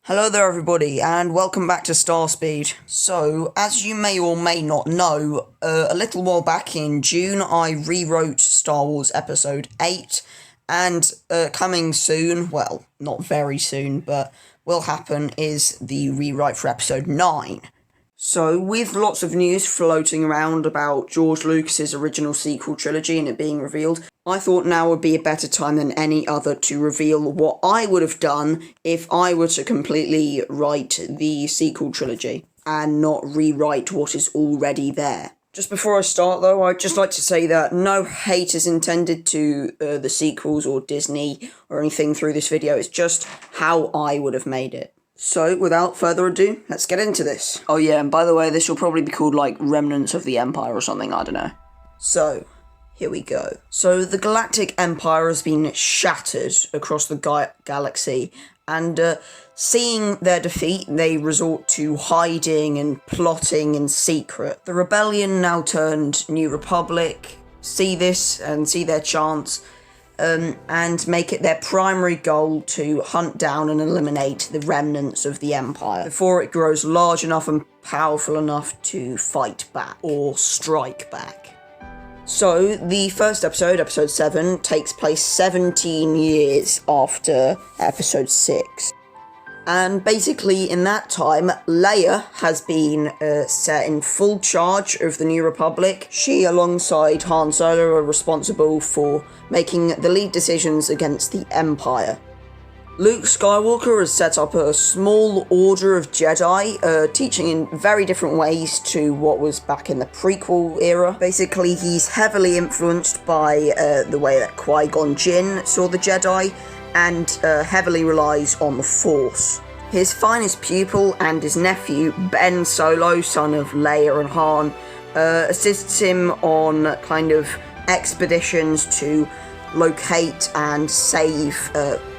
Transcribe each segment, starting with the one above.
Hello there everybody, and welcome back to Starspeed. So, as you may or may not know, a little while back in June, I rewrote Star Wars Episode 8, and coming soon, well, not very soon, but will happen, is the rewrite for Episode 9. So, with lots of news floating around about George Lucas's original sequel trilogy and it being revealed, I thought now would be a better time than any other to reveal what I would have done if I were to completely write the sequel trilogy and not rewrite what is already there. Just before I start though, I'd just like to say that no hate is intended to the sequels or Disney or anything through this video, it's just how I would have made it. So, without further ado, let's get into this. Oh yeah, and by the way, this will probably be called, like, Remnants of the Empire or something, I don't know. So, here we go. So, the Galactic Empire has been shattered across the galaxy, and seeing their defeat, they resort to hiding and plotting in secret. The rebellion now turned New Republic, see this and see their chance, and make it their primary goal to hunt down and eliminate the remnants of the Empire before it grows large enough and powerful enough to fight back or strike back. So, the first episode, Episode 7, takes place 17 years after Episode 6. And basically, in that time, Leia has been set in full charge of the New Republic. She, alongside Han Solo, are responsible for making the lead decisions against the Empire. Luke Skywalker has set up a small order of Jedi, teaching in very different ways to what was back in the prequel era. Basically, he's heavily influenced by the way that Qui-Gon Jinn saw the Jedi, and heavily relies on the Force. His finest pupil and his nephew, Ben Solo, son of Leia and Han, assists him on kind of expeditions to locate and save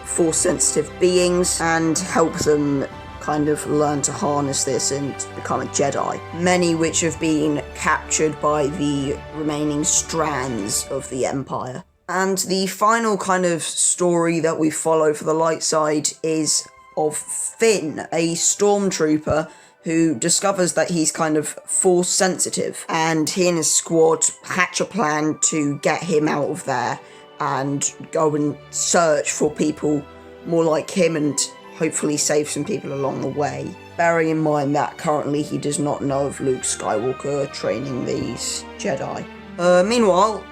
Force-sensitive beings and help them kind of learn to harness this and become a Jedi. Many which have been captured by the remaining strands of the Empire. And the final kind of story that we follow for the light side is of Finn, a stormtrooper who discovers that he's kind of Force sensitive, and he and his squad hatch a plan to get him out of there and go and search for people more like him and hopefully save some people along the way. Bearing in mind that currently he does not know of Luke Skywalker training these Jedi. Meanwhile,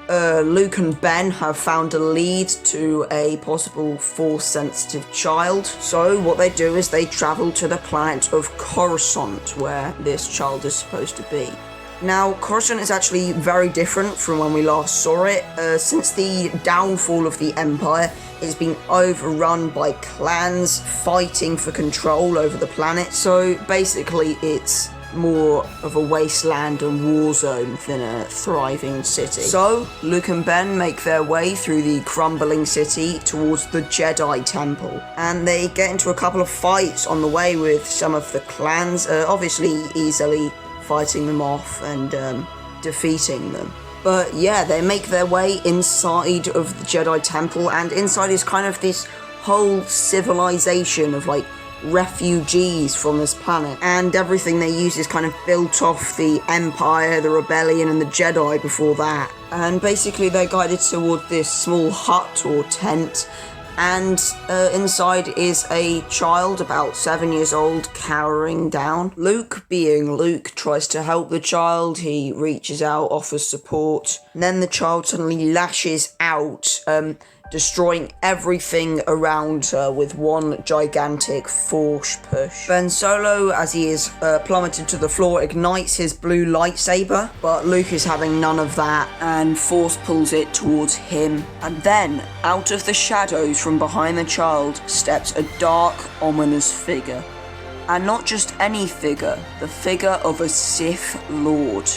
Luke and Ben have found a lead to a possible Force-sensitive child, so what they do is they travel to the planet of Coruscant, where this child is supposed to be. Now, Coruscant is actually very different from when we last saw it. Since the downfall of the Empire, it's been overrun by clans fighting for control over the planet, so basically it's more of a wasteland and war zone than a thriving city. So, Luke and Ben make their way through the crumbling city towards the Jedi Temple, and they get into a couple of fights on the way with some of the clans, obviously easily fighting them off and defeating them. But yeah, they make their way inside of the Jedi Temple, and inside is kind of this whole civilization of like refugees from this planet, and everything they use is kind of built off the Empire, the Rebellion, and the Jedi before that. And basically they're guided toward this small hut or tent, and inside is a child about 7 years old cowering down. Luke, being Luke, tries to help the child. He reaches out, offers support, and then the child suddenly lashes out, destroying everything around her with one gigantic force push. Ben Solo, as he is plummeted to the floor, ignites his blue lightsaber, but Luke is having none of that and force pulls it towards him. And then, out of the shadows from behind the child, steps a dark, ominous figure. And not just any figure, the figure of a Sith Lord,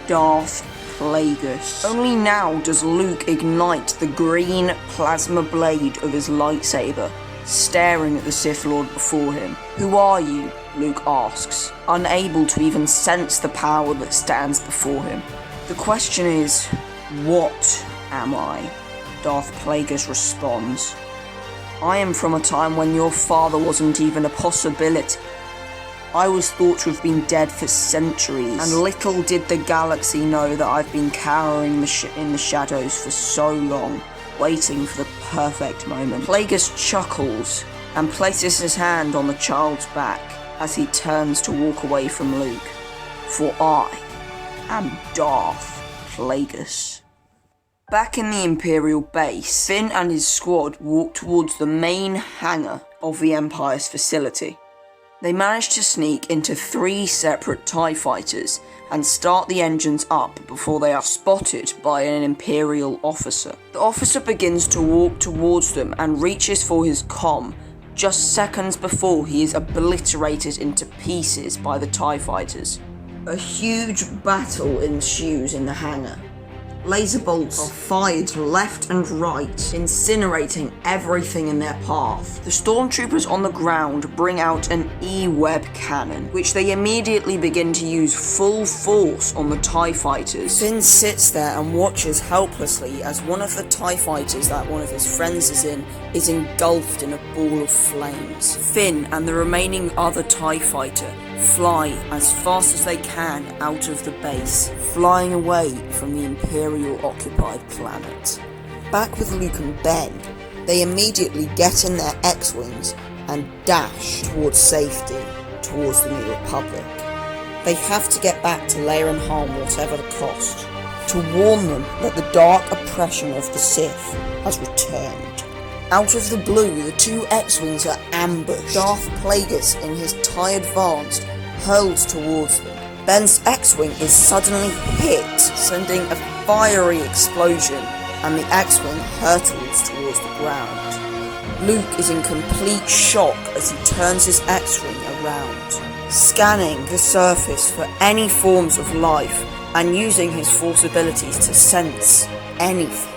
Darth Plagueis. Only now does Luke ignite the green plasma blade of his lightsaber, staring at the Sith Lord before him. "Who are you?" Luke asks, unable to even sense the power that stands before him. The question is, what am I? Darth Plagueis responds. I am from a time when your father wasn't even a possibility. I was thought to have been dead for centuries, and little did the galaxy know that I've been cowering in the shadows for so long, waiting for the perfect moment. Plagueis chuckles and places his hand on the child's back as he turns to walk away from Luke. For I am Darth Plagueis. Back in the Imperial base, Finn and his squad walk towards the main hangar of the Empire's facility. They manage to sneak into 3 separate TIE fighters and start the engines up before they are spotted by an Imperial officer. The officer begins to walk towards them and reaches for his comm just seconds before he is obliterated into pieces by the TIE fighters. A huge battle ensues in the hangar. Laser bolts are fired left and right, incinerating everything in their path. The stormtroopers on the ground bring out an E-web cannon, which they immediately begin to use full force on the TIE fighters. Finn sits there and watches helplessly as one of the TIE fighters that one of his friends is engulfed in a ball of flames. Finn and the remaining other TIE fighter fly as fast as they can out of the base, flying away from the Imperial-occupied planet. Back with Luke and Ben, they immediately get in their X-Wings and dash towards safety, towards the New Republic. They have to get back to Leia and Han whatever the cost, to warn them that the dark oppression of the Sith has returned. Out of the blue, the 2 X-Wings are ambushed. Darth Plagueis, in his TIE Advanced, hurls towards them. Ben's X-Wing is suddenly hit, sending a fiery explosion, and the X-Wing hurtles towards the ground. Luke is in complete shock as he turns his X-Wing around, scanning the surface for any forms of life and using his Force abilities to sense anything.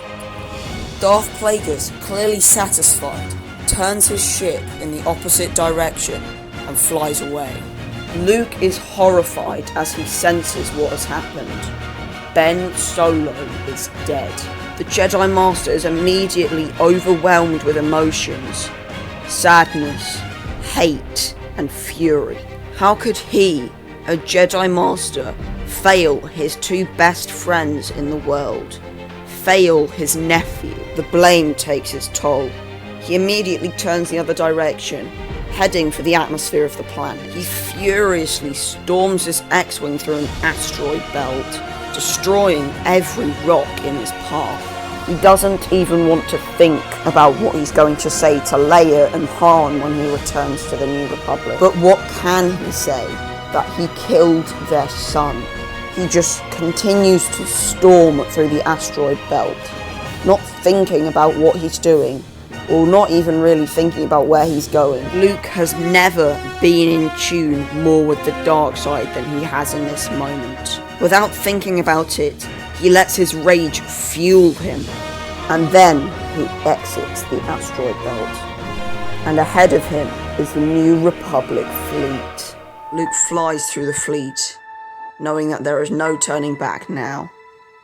Darth Plagueis, clearly satisfied, turns his ship in the opposite direction and flies away. Luke is horrified as he senses what has happened. Ben Solo is dead. The Jedi Master is immediately overwhelmed with emotions, sadness, hate, and fury. How could he, a Jedi Master, fail his 2 best friends in the world? Fail his nephew? The blame takes its toll. He immediately turns the other direction, heading for the atmosphere of the planet. He furiously storms his X-Wing through an asteroid belt, destroying every rock in his path. He doesn't even want to think about what he's going to say to Leia and Han when he returns to the New Republic. But what can he say? That he killed their son. He just continues to storm through the asteroid belt, not thinking about what he's doing, or not even really thinking about where he's going. Luke has never been in tune more with the dark side than he has in this moment. Without thinking about it, he lets his rage fuel him, and then he exits the asteroid belt. And ahead of him is the New Republic fleet. Luke flies through the fleet, knowing that there is no turning back now.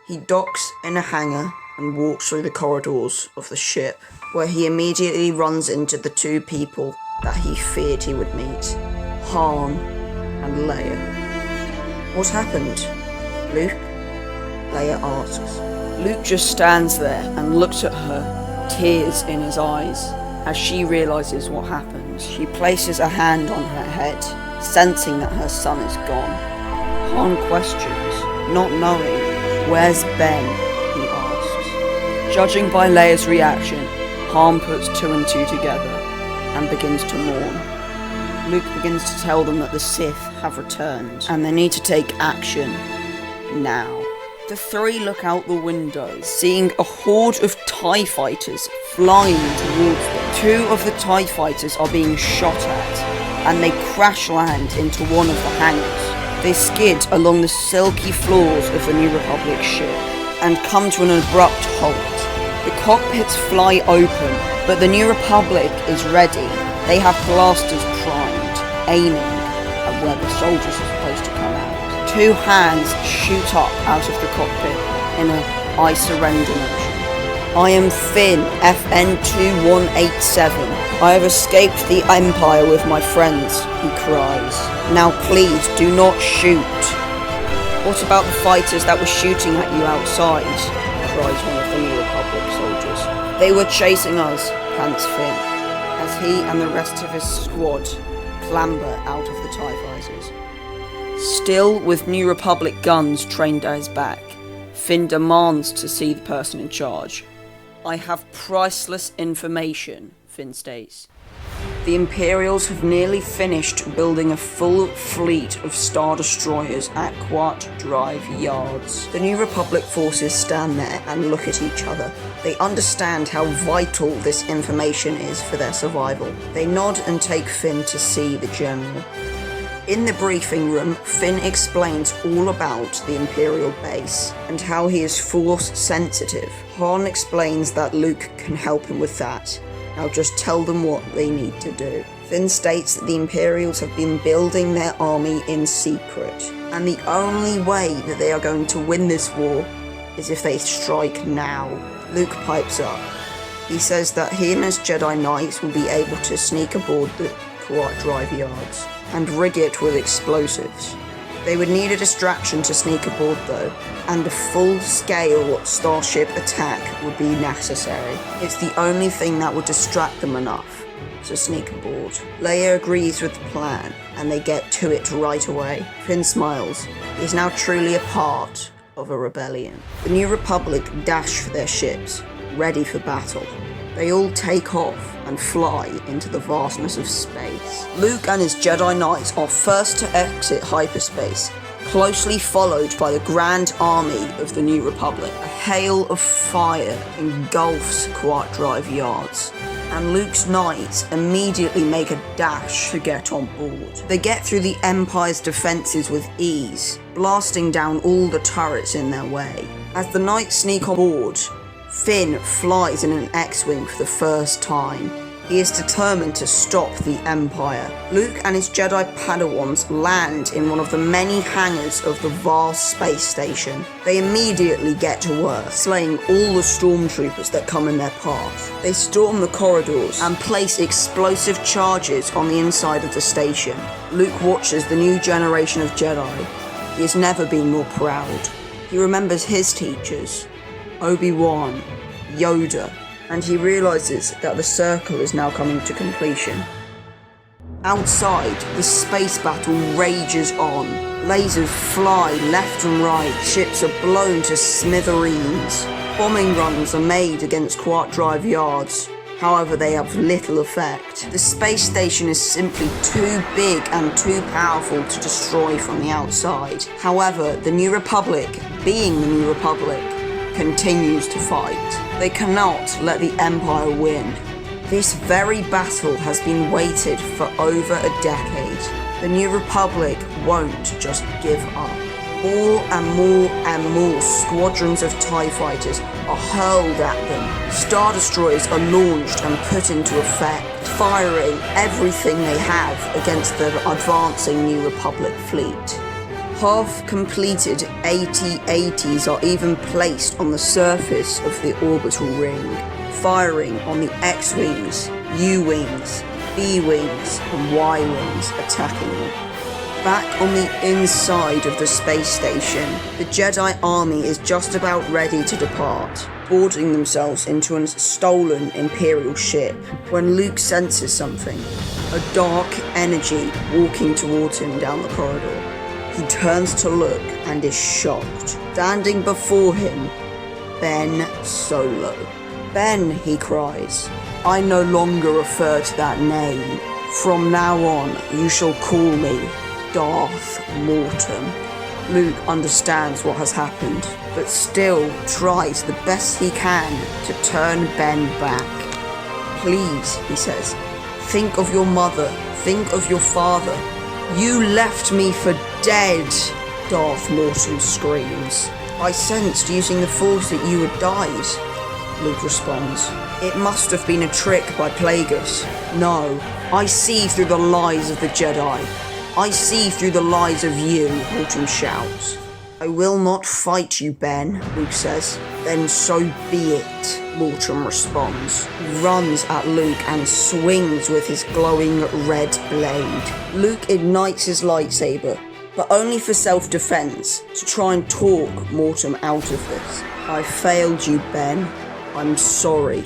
He docks in a hangar and walks through the corridors of the ship, where he immediately runs into the 2 people that he feared he would meet, Han and Leia. What happened, Luke? Leia asks. Luke just stands there and looks at her, tears in his eyes, as she realises what happened. She places a hand on her head, sensing that her son is gone. Han questions, not knowing, "Where's Ben?" he asks. Judging by Leia's reaction, Han puts 2 and 2 together and begins to mourn. Luke begins to tell them that the Sith have returned and they need to take action now. The 3 look out the window, seeing a horde of TIE fighters flying towards them. 2 of the TIE fighters are being shot at, and they crash land into one of the hangars. They skid along the silky floors of the New Republic ship and come to an abrupt halt. The cockpits fly open, but the New Republic is ready. They have blasters primed, aiming at where the soldiers are supposed to come out. 2 hands shoot up out of the cockpit in a "I surrender" motion. I am Finn, FN2187. I have escaped the Empire with my friends, he cries. Now please, do not shoot. What about the fighters that were shooting at you outside? Cries one of the New Republic soldiers. They were chasing us, pants Finn, as he and the rest of his squad clamber out of the TIE fighters. Still with New Republic guns trained at his back, Finn demands to see the person in charge. I have priceless information, Finn states. The Imperials have nearly finished building a full fleet of Star Destroyers at Quart Drive Yards. The New Republic forces stand there and look at each other. They understand how vital this information is for their survival. They nod and take Finn to see the General. In the briefing room, Finn explains all about the Imperial base and how he is force sensitive. Han explains that Luke can help him with that. Now just tell them what they need to do. Finn states that the Imperials have been building their army in secret, and the only way that they are going to win this war is if they strike now. Luke pipes up. He says that he and his Jedi Knights will be able to sneak aboard the Quart Drive Yards and rig it with explosives. They would need a distraction to sneak aboard though, and a full-scale starship attack would be necessary. It's the only thing that would distract them enough to sneak aboard. Leia agrees with the plan, and they get to it right away. Finn smiles. He is now truly a part of a rebellion. The New Republic dash for their ships, ready for battle. They all take off and fly into the vastness of space. Luke and his Jedi Knights are first to exit hyperspace, closely followed by the Grand Army of the New Republic. A hail of fire engulfs Quart Drive Yards, and Luke's Knights immediately make a dash to get on board. They get through the Empire's defences with ease, blasting down all the turrets in their way. As the Knights sneak on board, Finn flies in an X-Wing for the first time. He is determined to stop the Empire. Luke and his Jedi Padawans land in one of the many hangars of the vast space station. They immediately get to work, slaying all the stormtroopers that come in their path. They storm the corridors and place explosive charges on the inside of the station. Luke watches the new generation of Jedi. He has never been more proud. He remembers his teachers, Obi-Wan, Yoda, and he realizes that the circle is now coming to completion. Outside, the space battle rages on. Lasers fly left and right, ships are blown to smithereens. Bombing runs are made against Quart Drive Yards, however they have little effect. The space station is simply too big and too powerful to destroy from the outside. However, the New Republic, being the New Republic, continues to fight. They cannot let the Empire win. This very battle has been waited for over a decade. The New Republic won't just give up. More and more and more squadrons of TIE fighters are hurled at them. Star Destroyers are launched and put into effect, firing everything they have against the advancing New Republic fleet. Half-completed AT-ATs are even placed on the surface of the orbital ring, firing on the X-Wings, U-Wings, B-Wings and Y-Wings, attacking them. Back on the inside of the space station, the Jedi army is just about ready to depart, boarding themselves into a stolen Imperial ship, when Luke senses something, a dark energy walking towards him down the corridor. He turns to look and is shocked. Standing before him, Ben Solo. Ben, he cries, I no longer refer to that name. From now on, you shall call me Darth Morton. Luke understands what has happened, but still tries the best he can to turn Ben back. Please, he says, think of your mother, think of your father. You left me for dead, Darth Morton screams. I sensed using the Force that you had died, Luke responds. It must have been a trick by Plagueis. No, I see through the lies of the Jedi. I see through the lies of you, Morton shouts. I will not fight you, Ben, Luke says. Then so be it, Morton responds. He runs at Luke and swings with his glowing red blade. Luke ignites his lightsaber, but only for self-defense, to try and talk Morton out of this. I failed you, Ben. I'm sorry,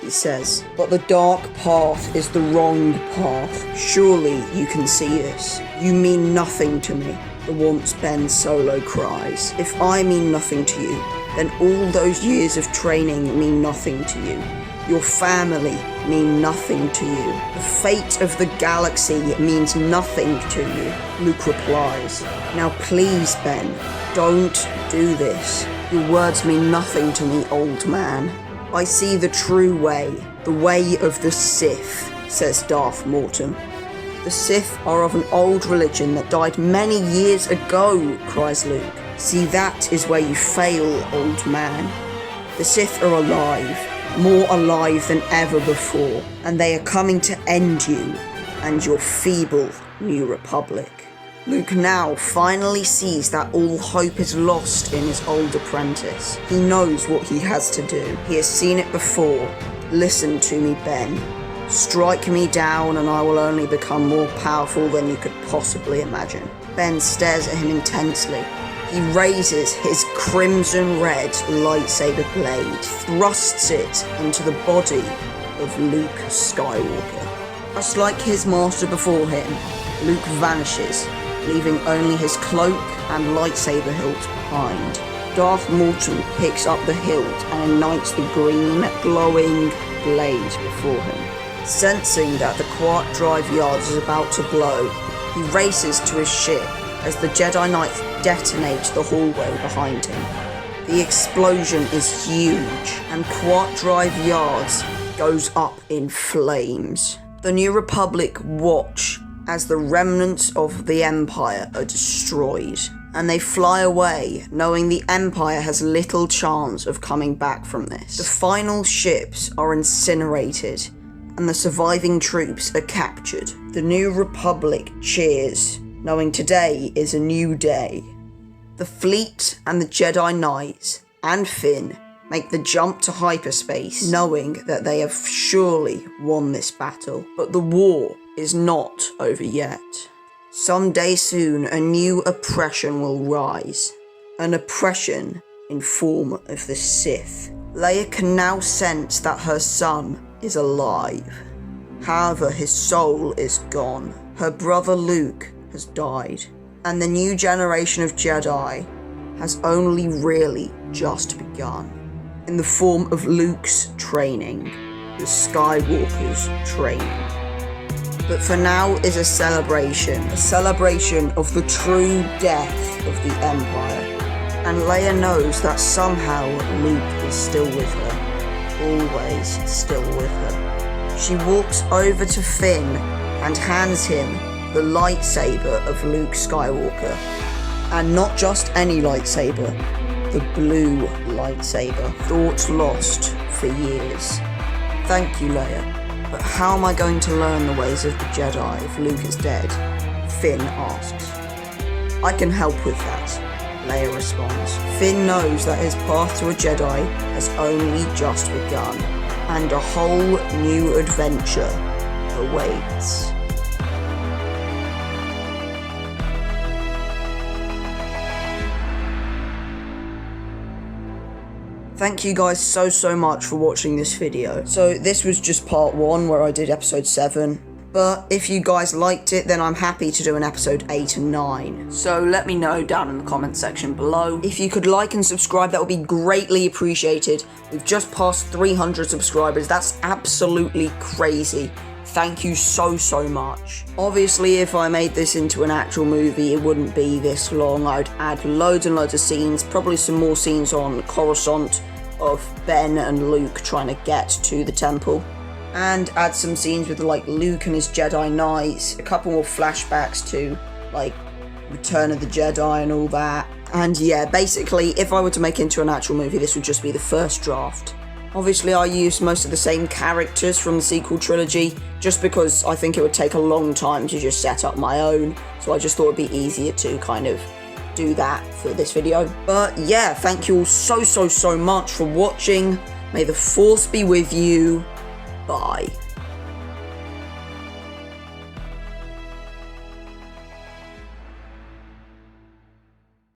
he says. But the dark path is the wrong path. Surely you can see this. You mean nothing to me, the once Ben Solo cries. If I mean nothing to you, then all those years of training mean nothing to you. Your family mean nothing to you. The fate of the galaxy means nothing to you, Luke replies. Now please, Ben, don't do this. Your words mean nothing to me, old man. I see the true way, the way of the Sith, says Darth Morton. The Sith are of an old religion that died many years ago, cries Luke. See, that is where you fail, old man. The Sith are alive, more alive than ever before, and they are coming to end you and your feeble New Republic. Luke now finally sees that all hope is lost in his old apprentice. He knows what he has to do. He has seen it before. Listen to me, Ben. Strike me down and I will only become more powerful than you could possibly imagine. Ben stares at him intensely. He raises his crimson red lightsaber blade, thrusts it into the body of Luke Skywalker. Just like his master before him, Luke vanishes, leaving only his cloak and lightsaber hilt behind. Darth Morton picks up the hilt and ignites the green, glowing blade before him. Sensing that the Quark drive yard is about to blow, he races to his ship as the Jedi Knights detonate the hallway behind him. The explosion is huge, and Quark drive yards goes up in flames. The New Republic watch as the remnants of the Empire are destroyed, and they fly away, knowing the Empire has little chance of coming back from this. The final ships are incinerated, and the surviving troops are captured. The New Republic cheers, knowing today is a new day. The fleet and the Jedi Knights and Finn make the jump to hyperspace, knowing that they have surely won this battle. But the war is not over yet. Someday soon, a new oppression will rise. An oppression in form of the Sith. Leia can now sense that her son is alive. However, his soul is gone. Her brother Luke has died, and the new generation of Jedi has only really just begun. In the form of Luke's training, the Skywalker's training. But for now is a celebration of the true death of the Empire. And Leia knows that somehow Luke is still with her. Always still with her. She walks over to Finn and hands him the lightsaber of Luke Skywalker. And not just any lightsaber, the blue lightsaber, thought lost for years. Thank you, Leia, but how am I going to learn the ways of the Jedi if Luke is dead? Finn asks. I can help with that, Leia responds. Finn knows that his path to a Jedi has only just begun, and a whole new adventure awaits. Thank you guys so much for watching this video. So this was just part 1 where I did episode 7. But if you guys liked it, then I'm happy to do an episode 8 and 9. So let me know down in the comment section below. If you could like and subscribe, that would be greatly appreciated. We've just passed 300 subscribers. That's absolutely crazy. Thank you so much. Obviously, if I made this into an actual movie, it wouldn't be this long. I'd add loads and loads of scenes, probably some more scenes on Coruscant of Ben and Luke trying to get to the temple. And add some scenes with like Luke and his Jedi Knights, a couple more flashbacks to like Return of the Jedi and all that. And yeah, basically, if I were to make it into an actual movie, this would just be the first draft. Obviously, I used most of the same characters from the sequel trilogy, just because I think it would take a long time to just set up my own, so I just thought it'd be easier to kind of do that for this video. But yeah, thank you all so much for watching. May the force be with you. Bye.